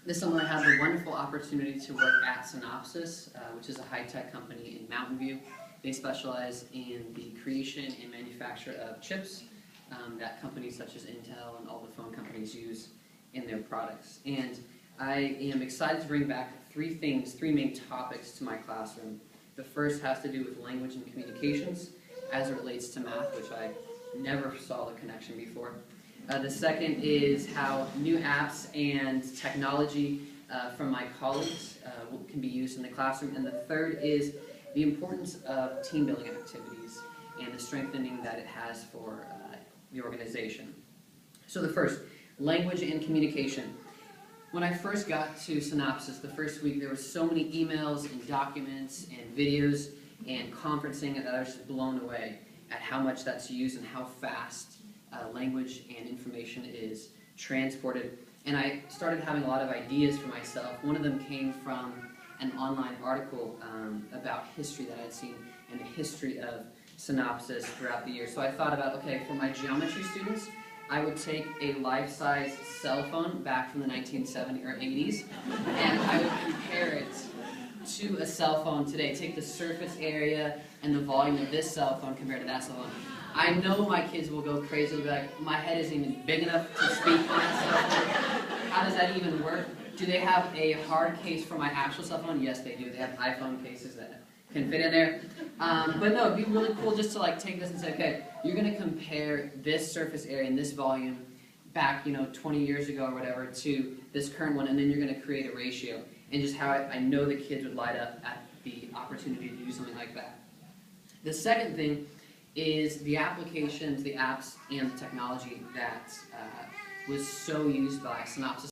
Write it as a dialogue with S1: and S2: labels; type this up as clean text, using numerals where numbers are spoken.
S1: This summer I had the wonderful opportunity to work at Synopsys, which is a high-tech company in Mountain View. They specialize in the creation and manufacture of chips that companies such as Intel and all the phone companies use in their products. And I am excited to bring back three main topics to my classroom. The first has to do with language and communications as it relates to math, which I never saw the connection before. The second is how new apps and technology from my colleagues can be used in the classroom. And the third is the importance of team building activities and the strengthening that it has for the organization. So the first, language and communication. When I first got to Synopsys, the first week, there were so many emails and documents and videos and conferencing that I was just blown away at how much that's used and how fast language and information is transported. And I started having a lot of ideas for myself. One of them came from an online article about history that I'd seen and the history of Synopsys throughout the years. So I thought about, okay, for my geometry students, I would take a life-size cell phone back from the 1970s or 80s, and I would compare it to a cell phone today. Take the surface area and the volume of this cell phone compared to that cell phone. I know my kids will go crazy. They'll be like, my head isn't even big enough to speak on that cell phone. How does that even work? Do they have a hard case for my actual cell phone? Yes, they do. They have iPhone cases that can fit in there. But no, it'd be really cool just to like take this and say, okay, you're going to compare this surface area and this volume back, 20 years ago or whatever to this current one, and then you're going to create a ratio. And just how I know the kids would light up at the opportunity to do something like that. The second thing is the applications, the apps, and the technology that was so used by Synopsys.